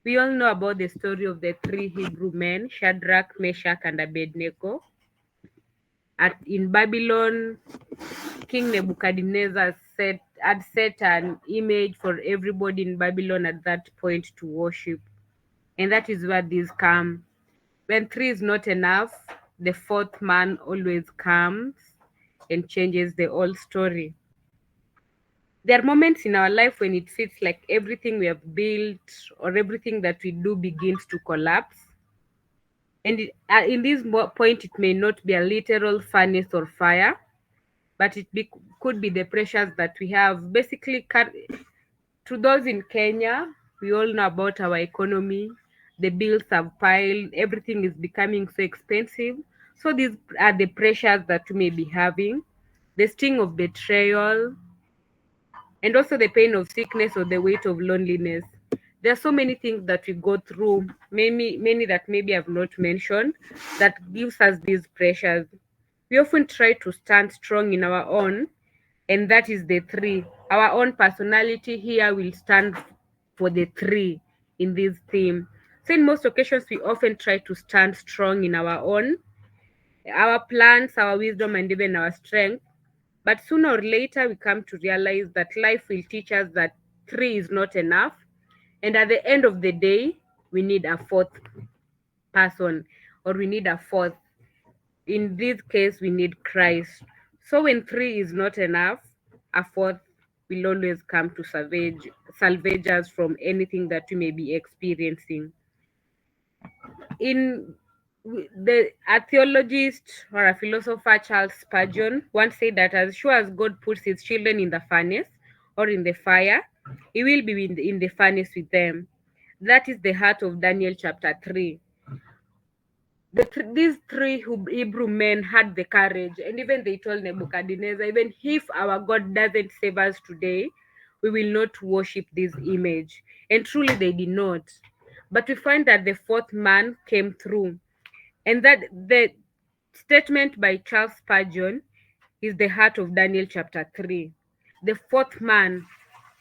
We all know about the story of the three Hebrew men, Shadrach, Meshach, and Abednego. In Babylon, King Nebuchadnezzar had set an image for everybody in Babylon at that point to worship. And that is where these come. When three is not enough, the fourth man always comes and changes the whole story. There are moments in our life when it feels like everything we have built or everything that we do begins to collapse. And in this point, it may not be a literal furnace or fire, but could be the pressures that we have. Basically, to those in Kenya, we all know about our economy. The bills have piled, everything is becoming so expensive. So, these are the pressures that we may be having, the sting of betrayal, and also the pain of sickness or the weight of loneliness. There are so many things that we go through, many that maybe I've not mentioned, that gives us these pressures. We often try to stand strong in our own, and that is the three. Our own personality here will stand for the three in this theme. So in most occasions, we often try to stand strong in our plans, our wisdom, and even our strength. But sooner or later, we come to realize that life will teach us that three is not enough. And at the end of the day, we need a fourth person, or we need a fourth. In this case, we need Christ. So when three is not enough, a fourth will always come to salvage us from anything that we may be experiencing. In a theologist or a philosopher, Charles Spurgeon, once said that as sure as God puts his children in the furnace or in the fire, he will be in the furnace with them. That is the heart of Daniel chapter 3. These three Hebrew men had the courage, and even they told Nebuchadnezzar, even if our God doesn't save us today, we will not worship this image. And truly they did not. But we find that the fourth man came through, and that the statement by Charles Spurgeon is the heart of Daniel chapter 3. The fourth man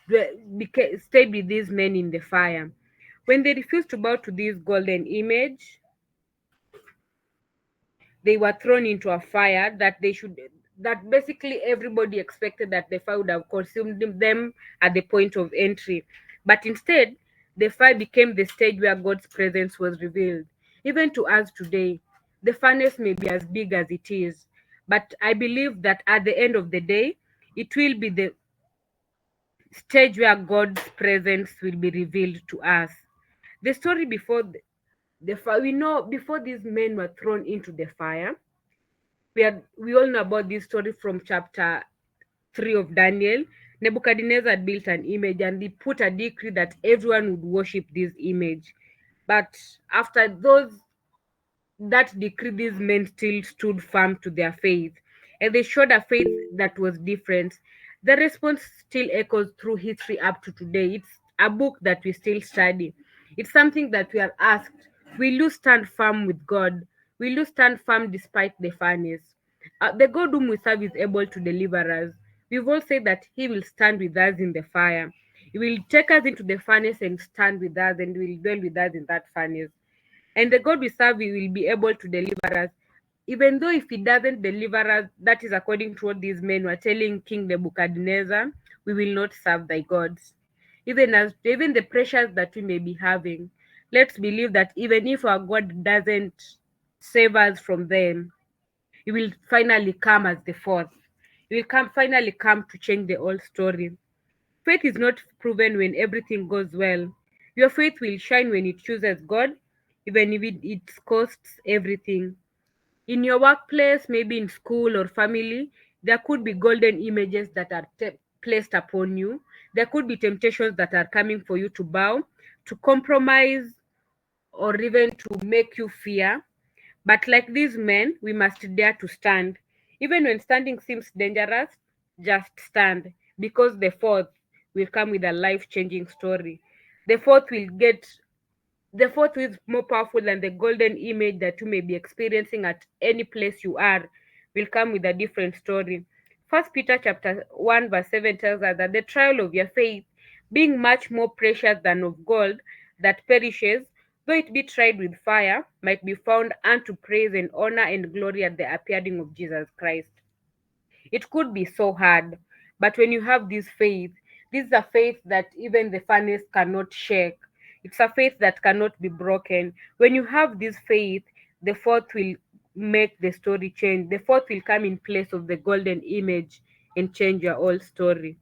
stayed with these men in the fire. When they refused to bow to this golden image, they were thrown into a fire that basically everybody expected that the fire would have consumed them at the point of entry. But instead, the fire became the stage where God's presence was revealed. Even to us today, the furnace may be as big as it is, but I believe that at the end of the day, it will be the stage where God's presence will be revealed to us. The story before the fire, we know before these men were thrown into the fire, we all know about this story from chapter 3 of Daniel. Nebuchadnezzar had built an image and he put a decree that everyone would worship this image. But after that decree, these men still stood firm to their faith, and they showed a faith that was different. The response still echoes through history up to today. It's a book that we still study. It's something that we are asked: will you stand firm with God? Will you stand firm despite the furnace? The God whom we serve is able to deliver us. We've all said that He will stand with us in the fire. He will take us into the furnace and stand with us, and will dwell with us in that furnace. And the God we serve, He will be able to deliver us. Even though if He doesn't deliver us, that is according to what these men were telling King Nebuchadnezzar, we will not serve thy gods. Even the pressures that we may be having, let's believe that even if our God doesn't save us from them, He will finally come as the fourth. He will finally come to change the whole story. Faith is not proven when everything goes well. Your faith will shine when it chooses God, even if it costs everything. In your workplace, maybe in school or family, there could be golden images that are placed upon you. There could be temptations that are coming for you to bow, to compromise, or even to make you fear. But like these men, we must dare to stand. Even when standing seems dangerous, just stand, because the fourth will come with a life changing story. The fourth will get the fourth is more powerful than the golden image that you may be experiencing at any place you are, will come with a different story. First Peter chapter 1 verse 7 tells us that the trial of your faith, being much more precious than of gold, that perishes, though it be tried with fire, might be found unto praise and honor and glory at the appearing of Jesus Christ. It could be so hard, but when you have this is a faith that even the furnace cannot shake. It's a faith that cannot be broken. When you have this faith, the fourth will make the story change. The fourth will come in place of the golden image and change your whole story.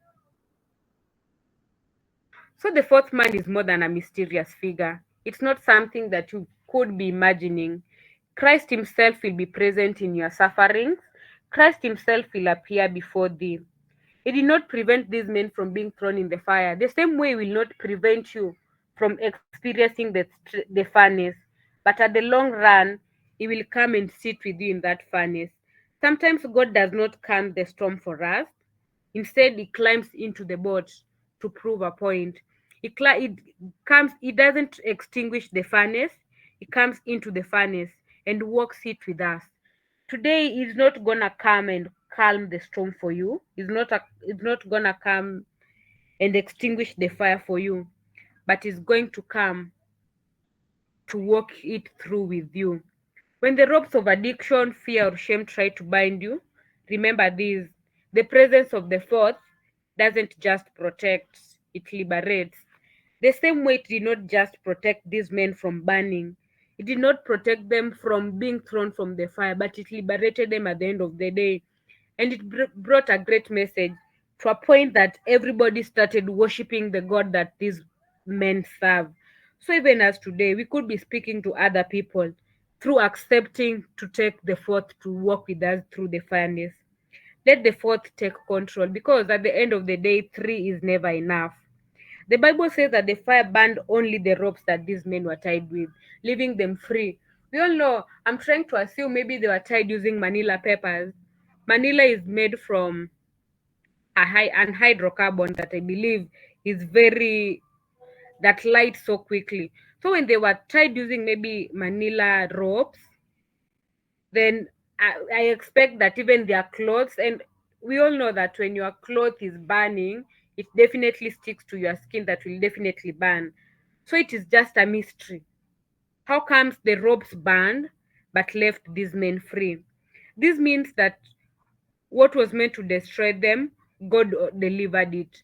So the fourth man is more than a mysterious figure. It's not something that you could be imagining. Christ Himself will be present in your sufferings. Christ Himself will appear before thee. It did not prevent these men from being thrown in the fire. The same way will not prevent you from experiencing the furnace. But at the long run, He will come and sit with you in that furnace. Sometimes God does not calm the storm for us. Instead, He climbs into the boat to prove a point. He doesn't extinguish the furnace. He comes into the furnace and walks it with us. Today He's not gonna come and calm the storm for you. He's not gonna come and extinguish the fire for you, but He's going to come to walk it through with you. When the ropes of addiction, fear, or shame try to bind you, remember this: the presence of the fourth doesn't just protect, it liberates. The same way it did not just protect these men from burning, it did not protect them from being thrown from the fire, but it liberated them at the end of the day. And it brought a great message to a point that everybody started worshiping the God that these men serve. So even as today, we could be speaking to other people through accepting to take the fourth to walk with us through the furnace. Let the fourth take control, because at the end of the day, three is never enough. The Bible says that the fire burned only the ropes that these men were tied with, leaving them free. We all know, I'm trying to assume maybe they were tied using manila papers. Manila is made from an hydrocarbon that I believe is very, that lights so quickly. So when they were tied using maybe manila ropes, then I expect that even their clothes, and we all know that when your cloth is burning, it definitely sticks to your skin, that will definitely burn. So it is just a mystery. How comes the ropes burned but left these men free? This means that what was meant to destroy them, God delivered it.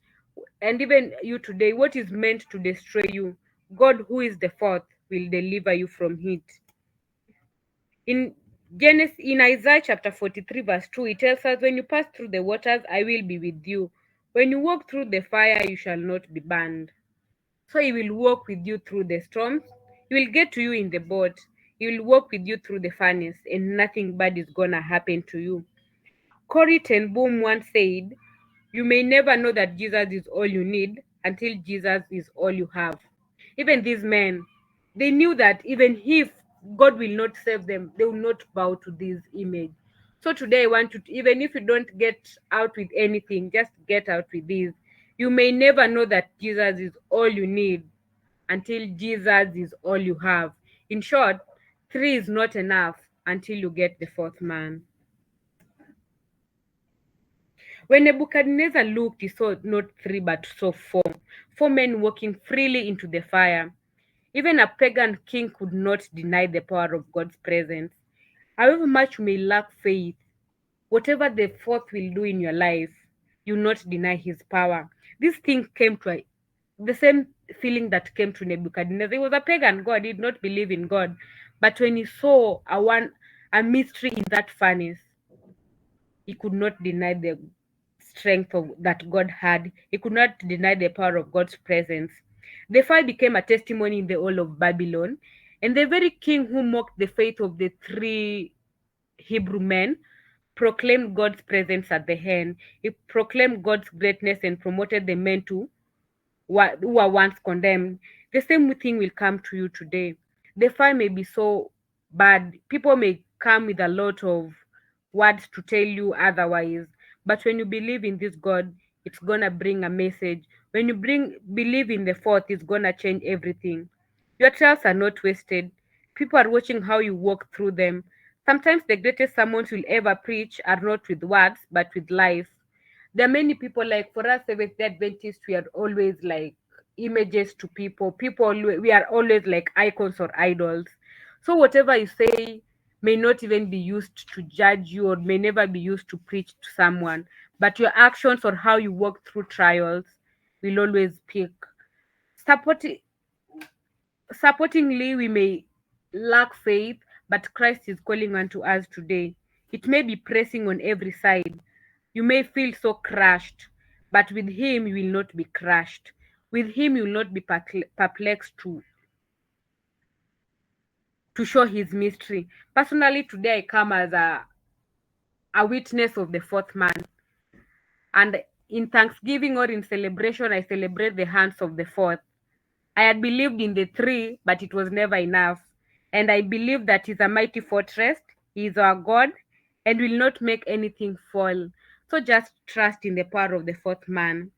And even you today, what is meant to destroy you, God, who is the fourth, will deliver you from it. In Isaiah chapter 43, verse 2, it tells us, when you pass through the waters, I will be with you. When you walk through the fire, you shall not be burned. So He will walk with you through the storms. He will get to you in the boat. He will walk with you through the furnace, and nothing bad is gonna happen to you. Corrie ten Boom once said, "You may never know that Jesus is all you need until Jesus is all you have." Even these men, they knew that even if God will not save them, they will not bow to this image. So today I want to, even if you don't get out with anything, just get out with this. You may never know that Jesus is all you need until Jesus is all you have. In short, three is not enough until you get the fourth man. When Nebuchadnezzar looked, he saw not three but saw four men walking freely into the fire. Even a pagan king could not deny the power of God's presence. However much you may lack faith, whatever the fourth will do in your life, you not deny His power. This thing came to the same feeling that came to Nebuchadnezzar. He was a pagan god; he did not believe in God. But when he saw a mystery in that furnace, he could not deny the strength that God had. He could not deny the power of God's presence. The fire became a testimony in the whole of Babylon, and the very king who mocked the faith of the three Hebrew men proclaimed God's presence at the end. He proclaimed God's greatness and promoted the men who were once condemned. The same thing will come to you today. The fire may be so bad. People may come with a lot of words to tell you otherwise. But when you believe in this God, it's gonna bring a message. When you believe in the fourth, it's gonna change everything. Your trials are not wasted. People are watching how you walk through them. Sometimes the greatest sermons you'll ever preach are not with words, but with life. There are many people, like for us Seventh Day Adventists, we are always like images to people. We are always like icons or idols. So whatever you say may not even be used to judge you or may never be used to preach to someone, but your actions or how you walk through trials will always speak. Supporting Supportingly, we may lack faith, but Christ is calling unto us today. It may be pressing on every side. You may feel so crushed, but with Him you will not be crushed. With Him you will not be perplexed to show His mystery. Personally, today I come as a witness of the fourth man, and in thanksgiving or in celebration, I celebrate the hands of the fourth. I had believed in the three, but it was never enough. And I believe that He's a mighty fortress, He is our God, and will not make anything fall. So just trust in the power of the fourth man.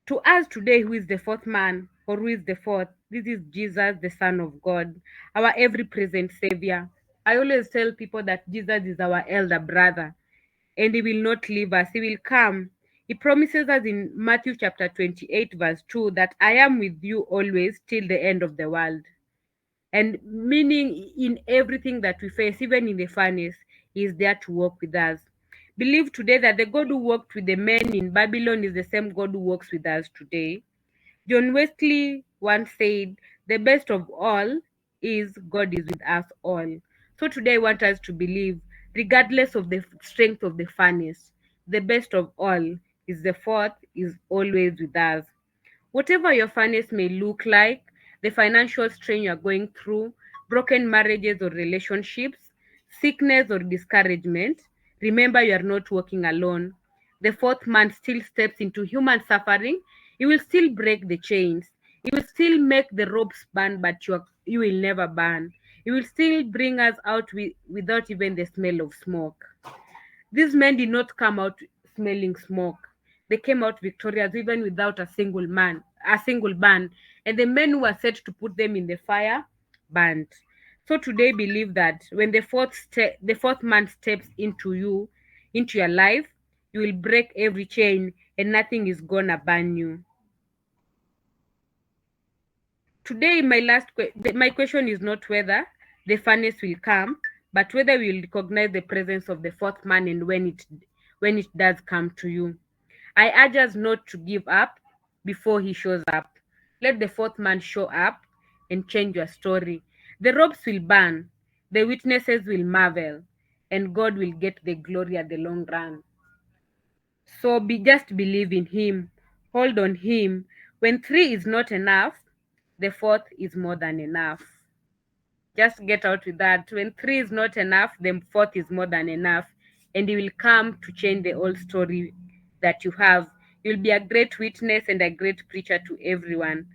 To us today, who is the fourth man or who is the fourth? This is Jesus, the Son of God, our every present Savior. I always tell people that Jesus is our elder brother and He will not leave us. He will come. He promises us in Matthew chapter 28, verse 2, that I am with you always till the end of the world. And meaning in everything that we face, even in the furnace, He is there to walk with us. Believe today that the God who walked with the men in Babylon is the same God who walks with us today. John Wesley once said, the best of all is God is with us all. So today I want us to believe, regardless of the strength of the furnace, the best of all is the fourth is always with us. Whatever your furnace may look like, the financial strain you're going through, broken marriages or relationships, sickness or discouragement, remember you are not walking alone. The fourth man still steps into human suffering. He will still break the chains. He will still make the ropes burn, but you will never burn. He will still bring us out without even the smell of smoke. These men did not come out smelling smoke. They came out victorious even without a single burn. And the men who were set to put them in the fire burned. So today believe that when the fourth man steps into your life, you will break every chain and nothing is gonna burn you. Today, my question is not whether the furnace will come, but whether we will recognize the presence of the fourth man and when it does come to you. I urge us not to give up before he shows up. Let the fourth man show up and change your story. The ropes will burn, the witnesses will marvel, and God will get the glory at the long run. So just believe in Him, hold on Him. When three is not enough, the fourth is more than enough. Just get out with that. When three is not enough, the fourth is more than enough, and He will come to change the old story that you have. You'll be a great witness and a great preacher to everyone.